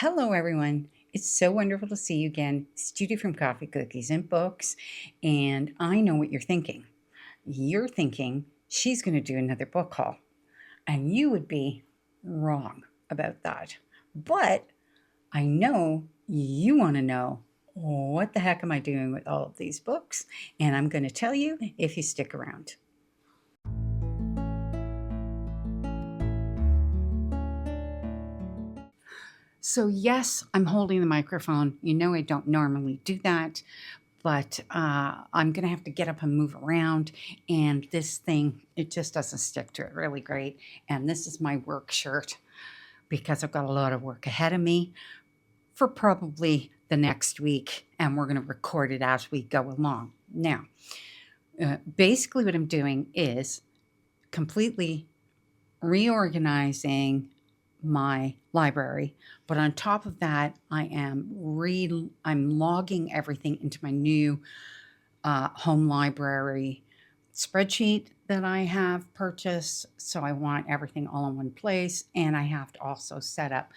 Hello, everyone. It's so wonderful to see you again. It's Judy from Coffee, Cookies, and Books. And I know what you're thinking. You're thinking she's going to do another book haul. And you would be wrong about that. But I know you want to know what the heck am I doing with all of these books? And I'm going to tell you if you stick around. So, yes, I'm holding the microphone. You know, I don't normally do that, but I'm going to have to get up and move around. And this thing, it just doesn't stick to it really great. And this is my work shirt because I've got a lot of work ahead of me for probably the next week. And we're going to record it as we go along. Now, basically, what I'm doing is completely reorganizing my library, but on top of that, I'm logging everything into my new home library spreadsheet that I have purchased. So I want everything all in one place, and I have to also set up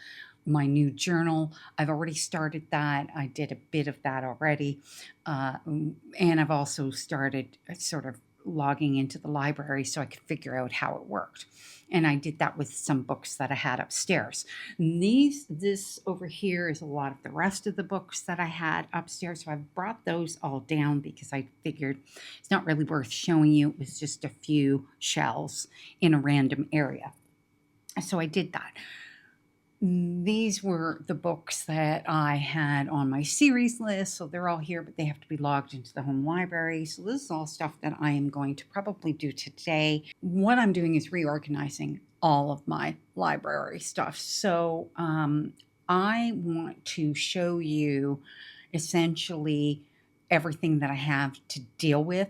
my new journal. I've already started that. I did a bit of that already, and I've also started sort of logging into the library so I could figure out how it worked. And I did that with some books that I had upstairs. This over here is a lot of the rest of the books that I had upstairs. So I've brought those all down because I figured it's not really worth showing you. It was just a few shelves in a random area. So I did that. These were the books that I had on my series list, so they're all here, but they have to be logged into the home library. So this is all stuff that I am going to probably do today. What I'm doing is reorganizing all of my library stuff. So I want to show you essentially everything that I have to deal with,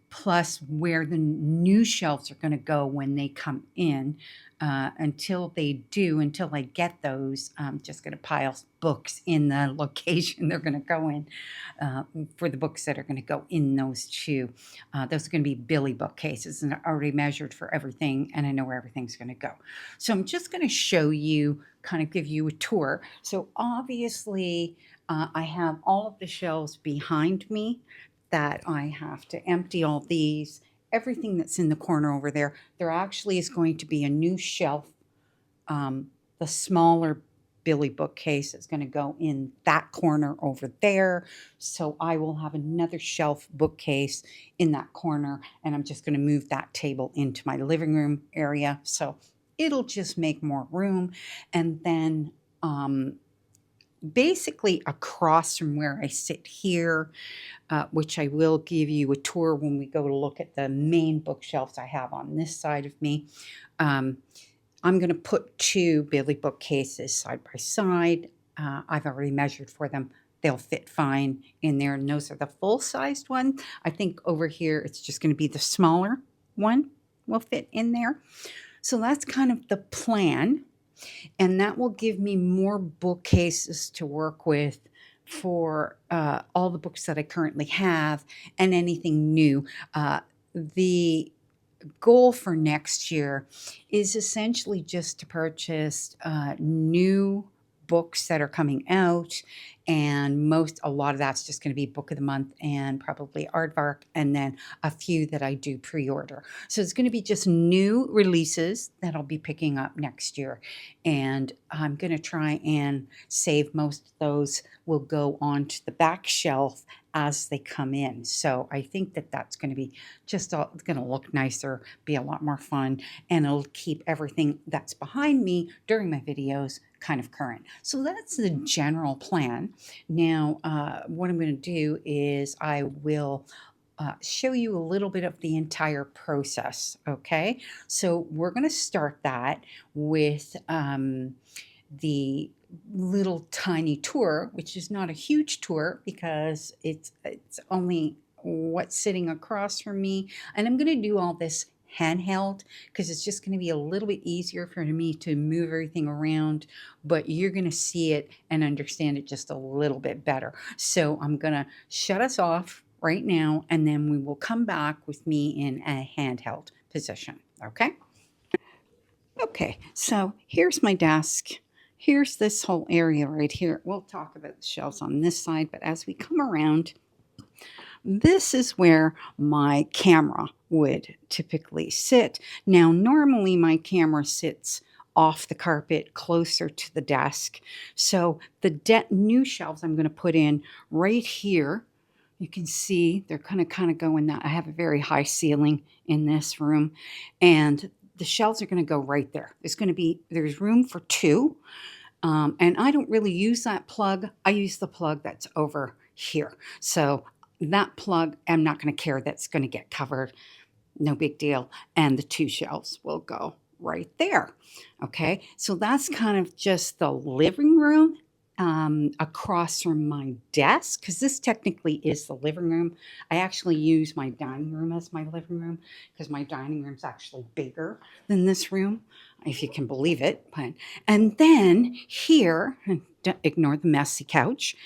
plus where the new shelves are going to go when they come in. Until I get those, I'm just going to pile books in the location they're going to go in for the books that are going to go in those two. Those are going to be Billy bookcases, and I already measured for everything, and I know where everything's going to go. So I'm just going to show you, kind of give you a tour. So obviously, I have all of the shelves behind me that I have to empty all these. Everything that's in the corner over there, there actually is going to be a new shelf. The smaller Billy bookcase is going to go in that corner over there. So I will have another shelf bookcase in that corner, and I'm just going to move that table into my living room area. So it'll just make more room. And then basically across from where I sit here, which I will give you a tour when we go to look at the main bookshelves I have on this side of me. I'm going to put two Billy bookcases side by side. I've already measured for them. They'll fit fine in there, and those are the full-sized one. I think over here it's just going to be the smaller one will fit in there. So that's kind of the plan, and that will give me more bookcases to work with for all the books that I currently have and anything new. The goal for next year is essentially just to purchase new books that are coming out, and a lot of that's just going to be book of the month and probably aardvark, and then a few that I do pre-order. So it's going to be just new releases that I'll be picking up next year, and I'm going to try and save most of those will go onto the back shelf as they come in. So I think that that's going to be it's going to look nicer, be a lot more fun, and it'll keep everything that's behind me during my videos kind of current. So that's the general plan. Now, what I'm going to do is I will show you a little bit of the entire process, okay? So we're going to start that with the little tiny tour, which is not a huge tour because it's only what's sitting across from me. And I'm going to do all this handheld because it's just going to be a little bit easier for me to move everything around, but you're going to see it and understand it just a little bit better. So I'm going to shut us off right now, and then we will come back with me in a handheld position. Okay. Okay, so here's my desk. here's this whole area right here. We'll talk about the shelves on this side, but as we come around, this is where my camera would typically sit. Now, normally my camera sits off the carpet closer to the desk. So the new shelves I'm going to put in right here. You can see they're kind of going that. I have a very high ceiling in this room, and the shelves are going to go right there. There's room for two. And I don't really use that plug. I use the plug that's over here. So that plug, I'm not going to care. That's going to get covered. No big deal. And the two shelves will go right there. Okay. So that's kind of just the living room across from my desk, because this technically is the living room. I actually use my dining room as my living room because my dining room's actually bigger than this room, if you can believe it. And then here, ignore the messy couch.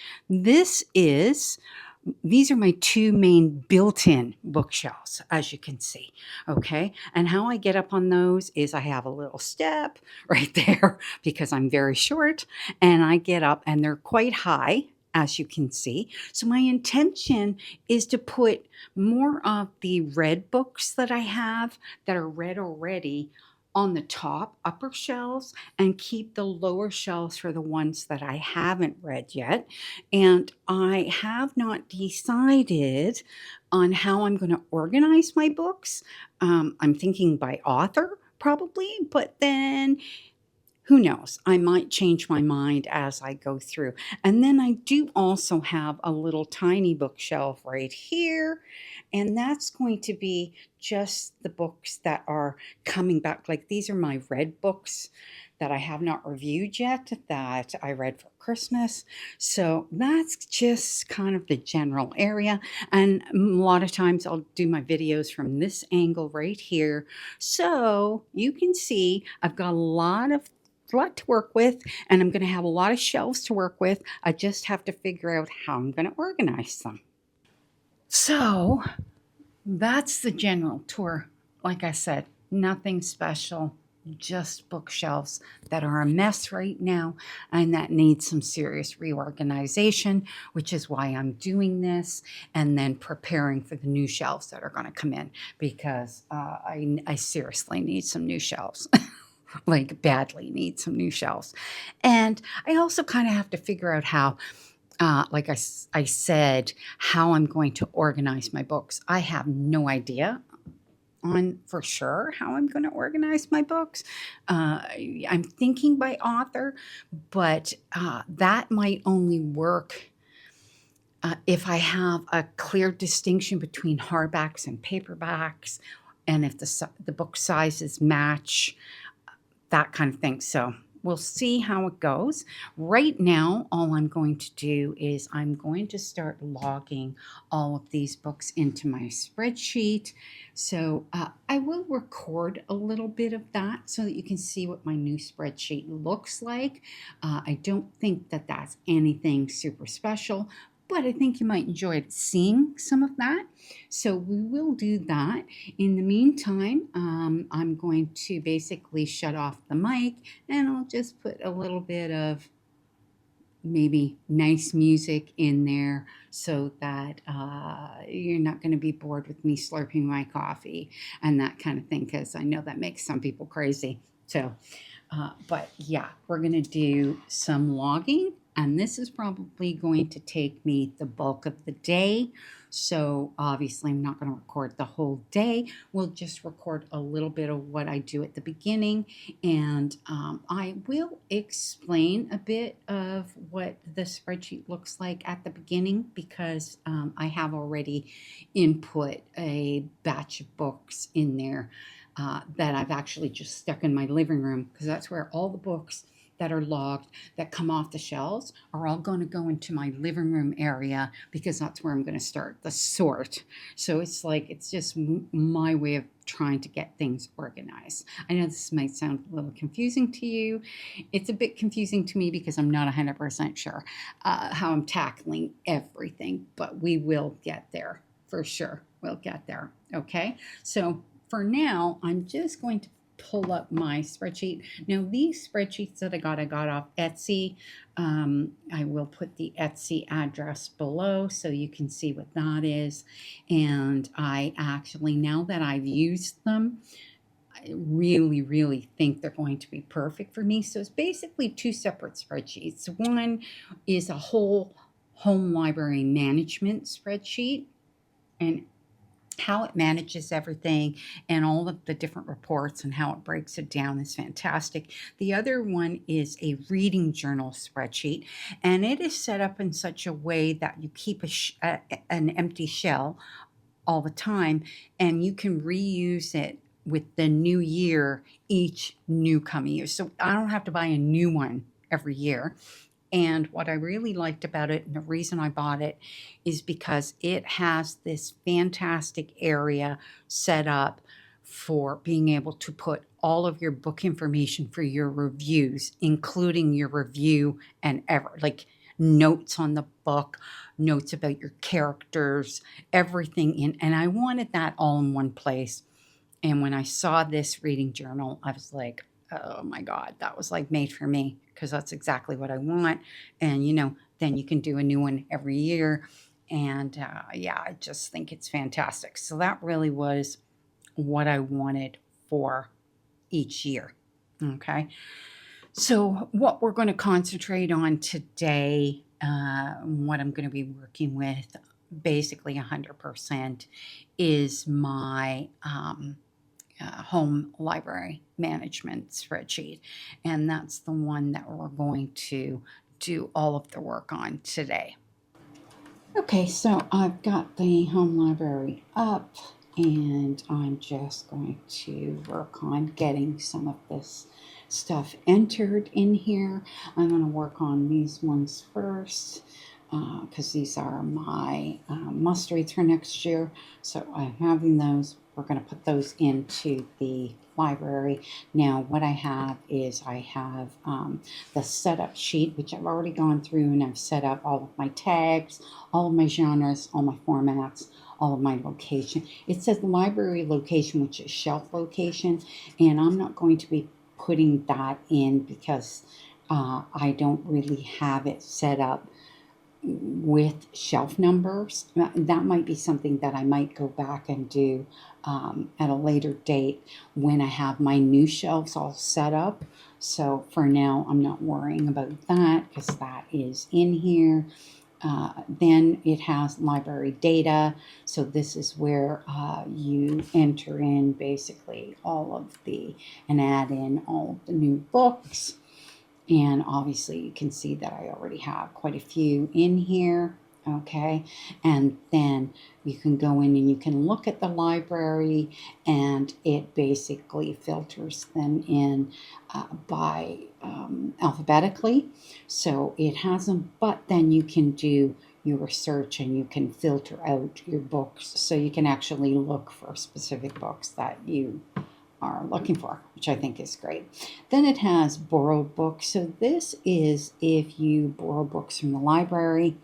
These are my two main built-in bookshelves, as you can see, okay? And how I get up on those is I have a little step right there because I'm very short, and I get up, and they're quite high, as you can see. So my intention is to put more of the read books that I have that are read already on the top upper shelves and keep the lower shelves for the ones that I haven't read yet. And I have not decided on how I'm going to organize my books. I'm thinking by author probably, but then who knows? I might change my mind as I go through. And then I do also have a little tiny bookshelf right here. And that's going to be just the books that are coming back. Like these are my read books that I have not reviewed yet that I read for Christmas. So that's just kind of the general area. And a lot of times I'll do my videos from this angle right here. So you can see I've got a lot to work with, and I'm going to have a lot of shelves to work with. I just have to figure out how I'm going to organize them. So that's the general tour. Like I said, nothing special, just bookshelves that are a mess right now and that need some serious reorganization, which is why I'm doing this, and then preparing for the new shelves that are going to come in, because I seriously need some new shelves. Like badly need some new shelves. And I also kind of have to figure out how, like I said, how I'm going to organize my books. I have no idea on for sure how I'm going to organize my books. I'm thinking by author, but that might only work if I have a clear distinction between hardbacks and paperbacks, and if the book sizes match, that kind of thing. So we'll see how it goes. Right now, all I'm going to do is I'm going to start logging all of these books into my spreadsheet. So I will record a little bit of that so that you can see what my new spreadsheet looks like. I don't think that that's anything super special, but I think you might enjoy seeing some of that. So we will do that. In the meantime, I'm going to basically shut off the mic, and I'll just put a little bit of maybe nice music in there so that you're not going to be bored with me slurping my coffee and that kind of thing, because I know that makes some people crazy. So, but yeah, we're going to do some logging. And this is probably going to take me the bulk of the day. So obviously I'm not going to record the whole day. We'll just record a little bit of what I do at the beginning. And I will explain a bit of what the spreadsheet looks like at the beginning, because I have already input a batch of books in there that I've actually just stuck in my living room, because that's where all the books that are logged that come off the shelves are all going to go into my living room area, because that's where I'm going to start the sort. So it's just my way of trying to get things organized. I know this might sound a little confusing to you. It's a bit confusing to me because I'm not 100% sure how I'm tackling everything, but we will get there for sure. We'll get there. Okay. So for now, I'm just going to pull up my spreadsheet. Now, these spreadsheets that I got off Etsy. I will put the Etsy address below so you can see what that is. And I actually, now that I've used them, I really, really think they're going to be perfect for me. So it's basically two separate spreadsheets. One is a whole home library management spreadsheet, and how it manages everything and all of the different reports and how it breaks it down is fantastic. The other one is a reading journal spreadsheet, and it is set up in such a way that you keep an empty shell all the time, and you can reuse it with the new year each new coming year. So I don't have to buy a new one every year. And what I really liked about it, and the reason I bought it, is because it has this fantastic area set up for being able to put all of your book information for your reviews, including your review and like notes on the book, notes about your characters, everything in. And I wanted that all in one place. And when I saw this reading journal, I was like, oh my God, that was like made for me, because that's exactly what I want. And, then you can do a new one every year. And yeah, I just think it's fantastic. So that really was what I wanted for each year. Okay. So what we're going to concentrate on today, what I'm going to be working with basically 100% is my home library management spreadsheet. And that's the one that we're going to do all of the work on today. Okay, so I've got the home library up, and I'm just going to work on getting some of this stuff entered in here. I'm going to work on these ones first, because these are my must-reads for next year. So I'm having those. We're going to put those into the library. Now, what I have is I have the setup sheet, which I've already gone through, and I've set up all of my tags, all of my genres, all my formats, all of my location. It says library location, which is shelf location, and I'm not going to be putting that in because I don't really have it set up with shelf numbers. That might be something that I might go back and do at a later date when I have my new shelves all set up. So for now, I'm not worrying about that because that is in here. Then it has library data. So this is where you enter in basically all of and add in all of the new books. And obviously you can see that I already have quite a few in here, okay? And then you can go in and you can look at the library, and it basically filters them in by alphabetically. So it has them, but then you can do your search and you can filter out your books. So you can actually look for specific books that you are looking for, which I think is great. Then it has borrowed books. So this is if you borrow books from the library.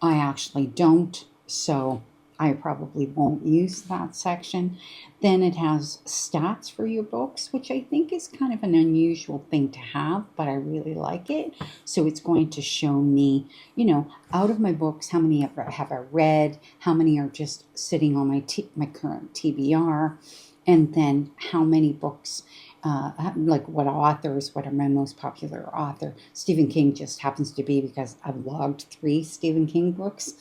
I actually don't, so I probably won't use that section. Then it has stats for your books, which I think is kind of an unusual thing to have, but I really like it. So it's going to show me, out of my books, how many have I read, how many are just sitting on my current TBR, and then how many books, like what authors, what are my most popular author. Stephen King just happens to be, because I've logged 3 Stephen King books.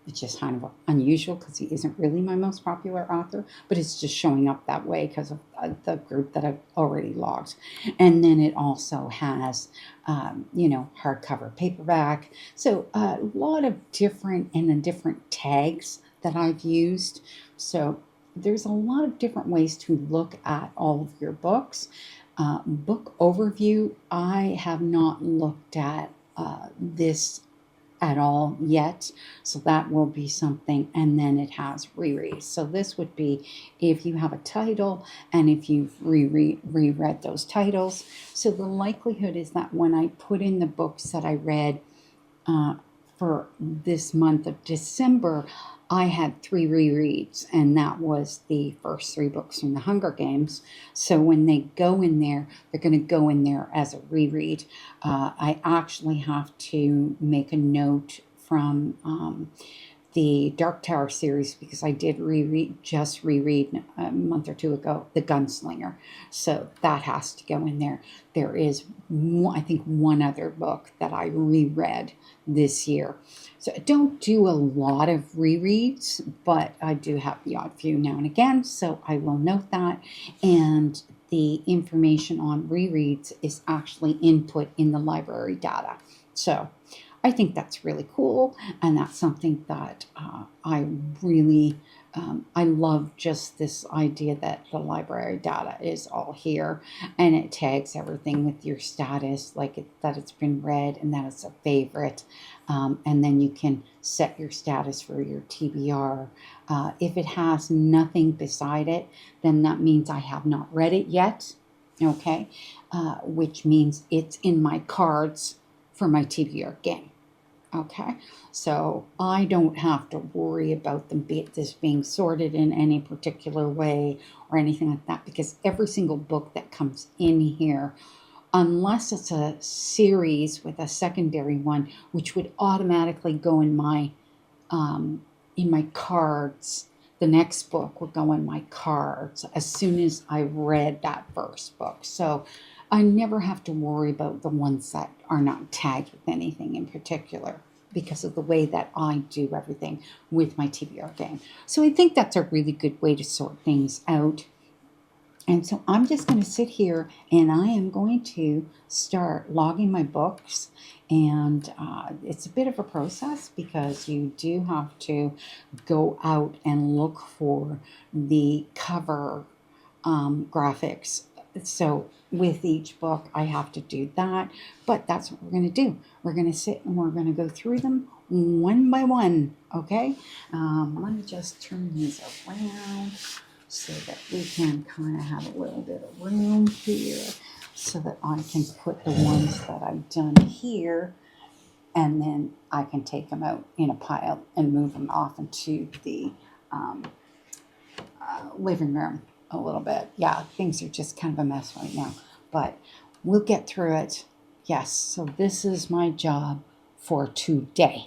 It's just kind of unusual because he isn't really my most popular author, but it's just showing up that way because of the group that I've already logged. And then it also has, hardcover, paperback. So a lot of different tags that I've used. So there's a lot of different ways to look at all of your books. Book overview, I have not looked at this at all yet, so that will be something. And then it has rereads. So this would be if you have a title and if you've reread those titles. So the likelihood is that when I put in the books that I read for this month of December, I had 3 rereads, and that was the first 3 books from the Hunger Games. So when they go in there, they're going to go in there as a reread. I actually have to make a note from the Dark Tower series, because I did reread a month or 2 ago, The Gunslinger. So that has to go in there. There is, I think, one other book that I reread this year. So I don't do a lot of rereads, but I do have the odd few now and again, so I will note that. And the information on rereads is actually input in the library data. So I think that's really cool, and that's something that I really, I love, just this idea that the library data is all here, and it tags everything with your status, like that it's been read and that it's a favorite, and then you can set your status for your TBR. If it has nothing beside it, then that means I have not read it yet, okay, which means it's in my cards for my TBR game. Okay, so I don't have to worry about this being sorted in any particular way or anything like that, because every single book that comes in here, unless it's a series with a secondary one, which would automatically go in my cards, the next book would go in my cards as soon as I read that first book. So I never have to worry about the ones that are not tagged with anything in particular, because of the way that I do everything with my TBR game. So I think that's a really good way to sort things out. And so I'm just going to sit here and I am going to start logging my books. And it's a bit of a process, because you do have to go out and look for the cover graphics. So with each book, I have to do that, but that's what we're going to do. We're going to sit and we're going to go through them one by one, okay? Let me just turn these around so that we can kind of have a little bit of room here, so that I can put the ones that I've done here, and then I can take them out in a pile and move them off into the living room a little bit. Yeah, things are just kind of a mess right now, but we'll get through it. Yes, so this is my job for today.